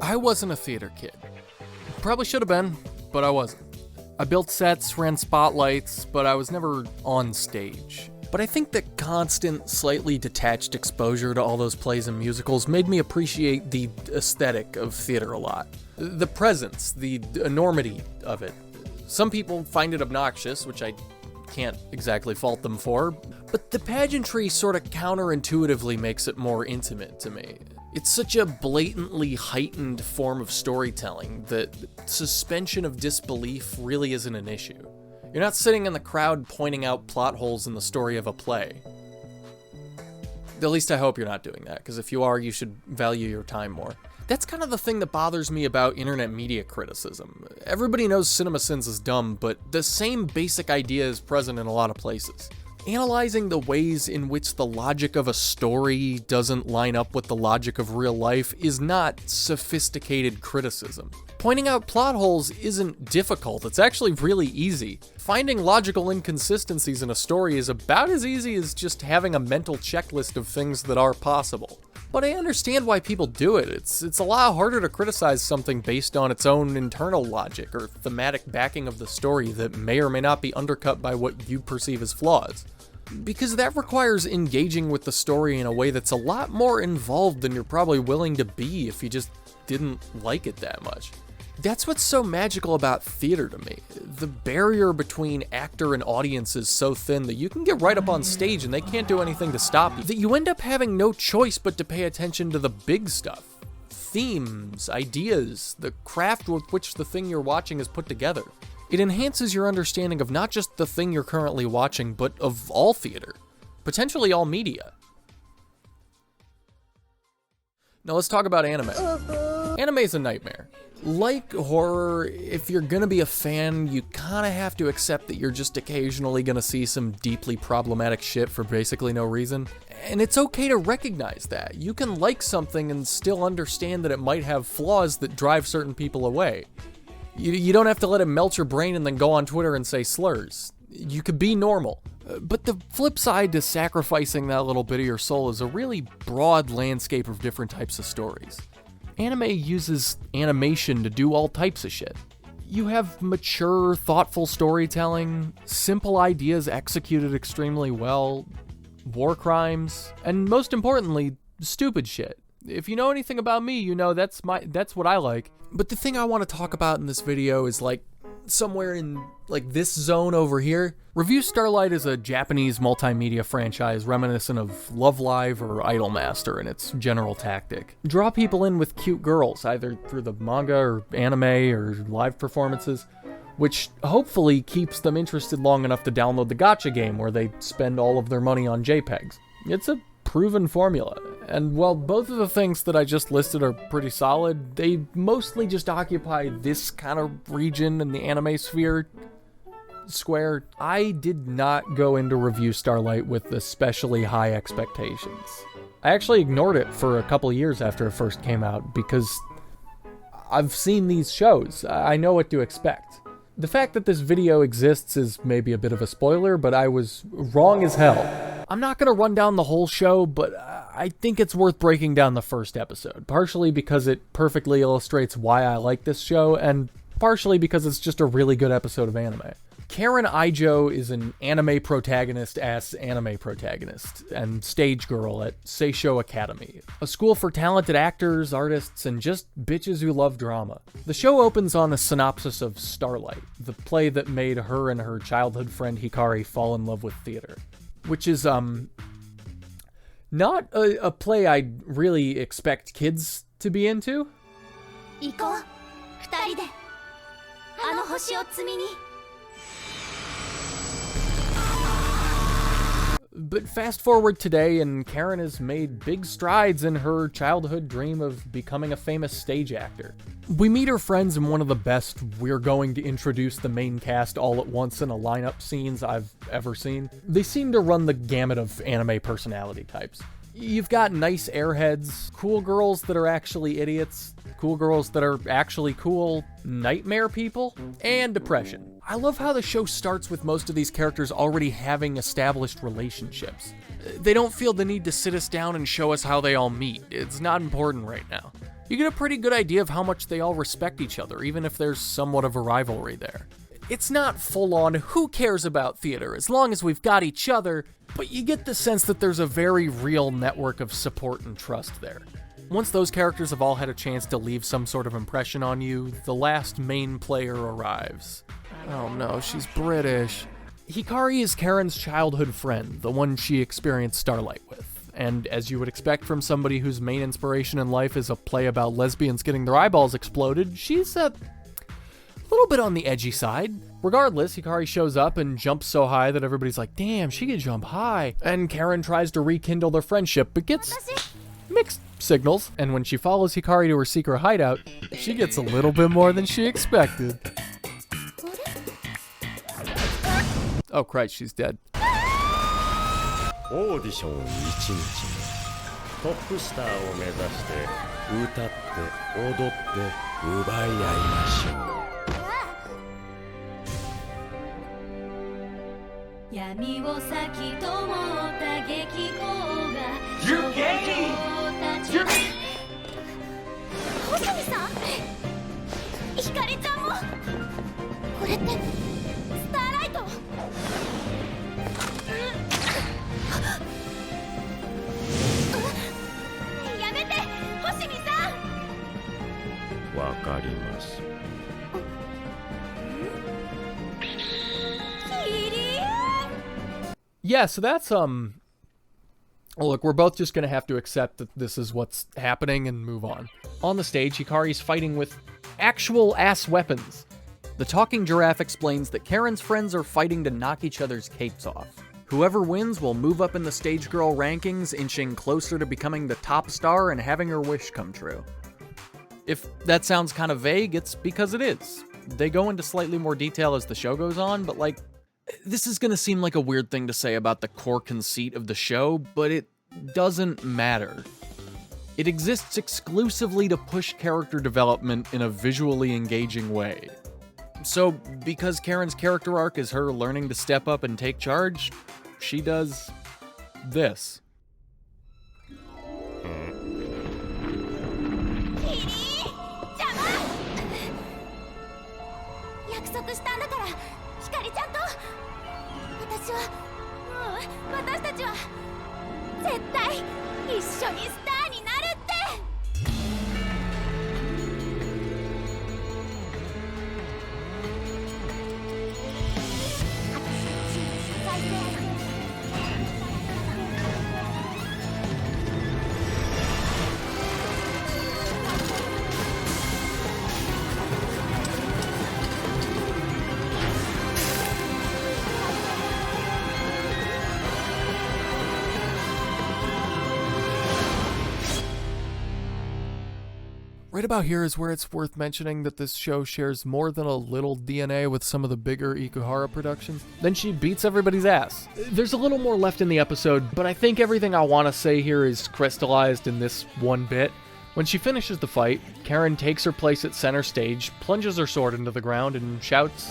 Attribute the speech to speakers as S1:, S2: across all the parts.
S1: I wasn't a theater kid. Probably should have been, but I wasn't. I built sets, ran spotlights, but I was never on stage. But I think that constant, slightly detached exposure to all those plays and musicals made me appreciate the aesthetic of theater a lot. The presence, the enormity of it. Some people find it obnoxious, which I can't exactly fault them for, but the pageantry sort of counterintuitively makes it more intimate to me. It's such a blatantly heightened form of storytelling that suspension of disbelief really isn't an issue. You're not sitting in the crowd pointing out plot holes in the story of a play. At least I hope you're not doing that, because if you are, you should value your time more. That's kind of the thing that bothers me about internet media criticism. Everybody knows CinemaSins is dumb, but the same basic idea is present in a lot of places. Analyzing the ways in which the logic of a story doesn't line up with the logic of real life is not sophisticated criticism. Pointing out plot holes isn't difficult, it's actually really easy. Finding logical inconsistencies in a story is about as easy as just having a mental checklist of things that are possible. But I understand why people do it. It's a lot harder to criticize something based on its own internal logic or thematic backing of the story that may or may not be undercut by what you perceive as flaws. Because that requires engaging with the story in a way that's a lot more involved than you're probably willing to be if you just didn't like it that much. That's what's so magical about theater to me. The barrier between actor and audience is so thin that you can get right up on stage and they can't do anything to stop you. That you end up having no choice but to pay attention to the big stuff. Themes, ideas, the craft with which the thing you're watching is put together. It enhances your understanding of not just the thing you're currently watching, but of all theater. Potentially all media. Now let's talk about anime. Anime is a nightmare. Like horror, if you're gonna be a fan, you kinda have to accept that you're just occasionally gonna see some deeply problematic shit for basically no reason. And it's okay to recognize that. You can like something and still understand that it might have flaws that drive certain people away. You don't have to let it melt your brain and then go on Twitter and say slurs. You could be normal. But the flip side to sacrificing that little bit of your soul is a really broad landscape of different types of stories. Anime uses animation to do all types of shit. You have mature, thoughtful storytelling, simple ideas executed extremely well, war crimes, and most importantly, stupid shit. If you know anything about me, you know that's what I like. But the thing I want to talk about in this video is like somewhere in like this zone over here. Review Starlight is a Japanese multimedia franchise reminiscent of Love Live or Idolmaster in its general tactic. Draw people in with cute girls, either through the manga or anime or live performances, which hopefully keeps them interested long enough to download the gacha game where they spend all of their money on JPEGs. It's a proven formula, and while both of the things that I just listed are pretty solid, they mostly just occupy this kind of region in the anime square. I did not go into Review Starlight with especially high expectations. I actually ignored it for a couple of years after it first came out because I've seen these shows. I know what to expect. The fact that this video exists is maybe a bit of a spoiler, but I was wrong as hell. I'm not going to run down the whole show, but I think it's worth breaking down the first episode, partially because it perfectly illustrates why I like this show, and partially because it's just a really good episode of anime. Karen Aijo is an anime protagonist and stage girl at Seisho Academy, a school for talented actors, artists, and just bitches who love drama. The show opens on a synopsis of Starlight, the play that made her and her childhood friend Hikari fall in love with theater. Which is, not a play I'd really expect kids to be into. But fast forward today, and Karen has made big strides in her childhood dream of becoming a famous stage actor. We meet her friends in one of the best "we're going to introduce the main cast all at once in a lineup" scenes I've ever seen. They seem to run the gamut of anime personality types. You've got nice airheads, cool girls that are actually idiots, cool girls that are actually cool, nightmare people, and depression. I love how the show starts with most of these characters already having established relationships. They don't feel the need to sit us down and show us how they all meet. It's not important right now. you get a pretty good idea of how much they all respect each other, even if there's somewhat of a rivalry there. It's not full-on, who cares about theater as long as we've got each other, but you get the sense that there's a very real network of support and trust there. Once those characters have all had a chance to leave some sort of impression on you, the last main player arrives. Oh no, she's British. Hikari is Karen's childhood friend, the one she experienced Starlight with. And as you would expect from somebody whose main inspiration in life is a play about lesbians getting their eyeballs exploded, she's a little bit on the edgy side. Regardless, Hikari shows up and jumps so high that everybody's like, damn, she can jump high. And Karen tries to rekindle their friendship, but gets mixed signals. And when she follows Hikari to her secret hideout, she gets a little bit more than she expected. Oh Christ, she's dead.
S2: オーディション1日目トップスターを目指して歌って踊って奪い合いましょう闇を先と思った激光が You're gay! You're gay!
S3: 細見さんひかりちゃんもこれってスターライトやめて星見さんわかります
S1: Yeah, so that's, look, we're both just gonna have to accept that this is what's happening and move on. On the stage, Hikari's fighting with actual ass weapons. The talking giraffe explains that Karen's friends are fighting to knock each other's capes off. Whoever wins will move up in the stage girl rankings, inching closer to becoming the top star and having her wish come true. If that sounds kind of vague, it's because it is. They go into slightly more detail as the show goes on, but like, this is gonna seem like a weird thing to say about the core conceit of the show, but it doesn't matter. It exists exclusively to push character development in a visually engaging way. So, because Karen's character arc is her learning to step up and take charge, she does this.
S3: 約束したんだからひかりちゃんと私は私たちは絶対一緒にスターになるって
S1: Right about here is where it's worth mentioning that this show shares more than a little DNA with some of the bigger Ikuhara productions. Then she beats everybody's ass. There's a little more left in the episode, but I think everything I want to say here is crystallized in this one bit. When she finishes the fight, Karen takes her place at center stage, plunges her sword into the ground, and shouts,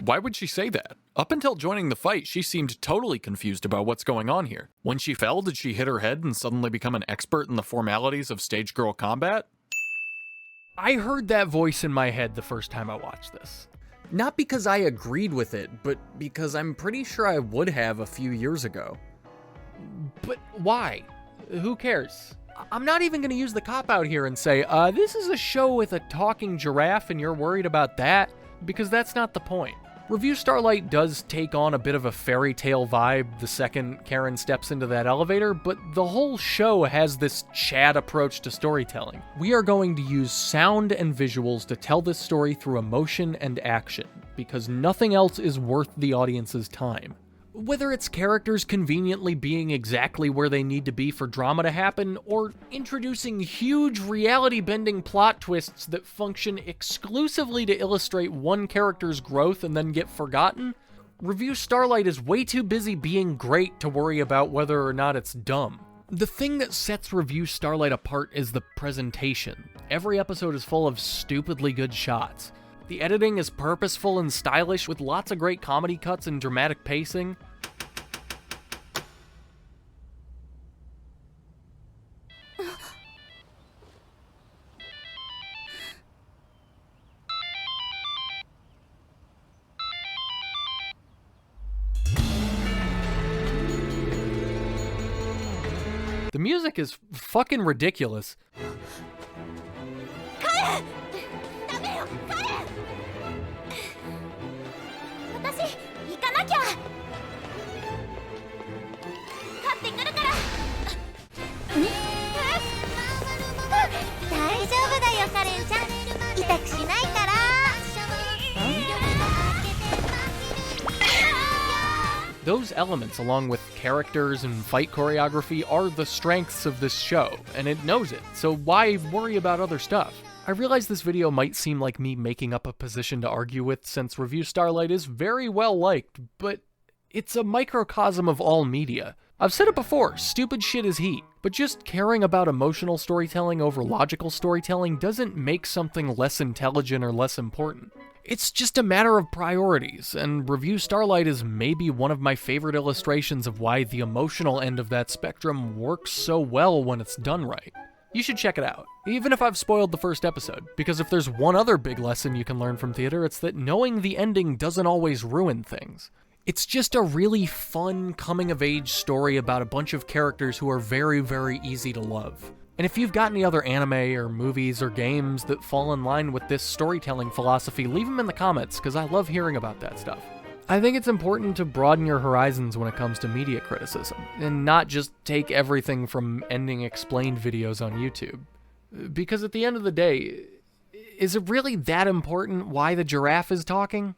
S1: Why would she say that? Up until joining the fight, she seemed totally confused about what's going on here. When she fell, did she hit her head and suddenly become an expert in the formalities of stage girl combat? I heard that voice in my head the first time I watched this. Not because I agreed with it, but because I'm pretty sure I would have a few years ago. But why? Who cares? I'm not even going to use the cop-out here and say, this is a show with a talking giraffe and you're worried about that, because that's not the point. Review Starlight does take on a bit of a fairy tale vibe the second Karen steps into that elevator, but the whole show has this Chad approach to storytelling. We are going to use sound and visuals to tell this story through emotion and action, because nothing else is worth the audience's time. Whether it's characters conveniently being exactly where they need to be for drama to happen, or introducing huge reality-bending plot twists that function exclusively to illustrate one character's growth and then get forgotten, Review Starlight is way too busy being great to worry about whether or not it's dumb. The thing that sets Review Starlight apart is the presentation. Every episode is full of stupidly good shots. The editing is purposeful and stylish with lots of great comedy cuts and dramatic pacing. The music is fucking ridiculous.
S3: ダメよカレン私行かなきゃ勝ってくるから大丈夫だよカレンちゃん痛くしないから
S1: Those elements, along with characters and fight choreography, are the strengths of this show, and it knows it, so why worry about other stuff? I realize this video might seem like me making up a position to argue with, since Review Starlight is very well liked, but it's a microcosm of all media. I've said it before, stupid shit is heat, but just caring about emotional storytelling over logical storytelling doesn't make something less intelligent or less important. It's just a matter of priorities, and Review Starlight is maybe one of my favorite illustrations of why the emotional end of that spectrum works so well when it's done right. You should check it out, even if I've spoiled the first episode, because if there's one other big lesson you can learn from theater, it's that knowing the ending doesn't always ruin things. It's just a really fun, coming-of-age story about a bunch of characters who are very, very easy to love. And if you've got any other anime or movies or games that fall in line with this storytelling philosophy, leave them in the comments, because I love hearing about that stuff. I think it's important to broaden your horizons when it comes to media criticism, and not just take everything from ending explained videos on YouTube. Because at the end of the day, is it really that important why the giraffe is talking?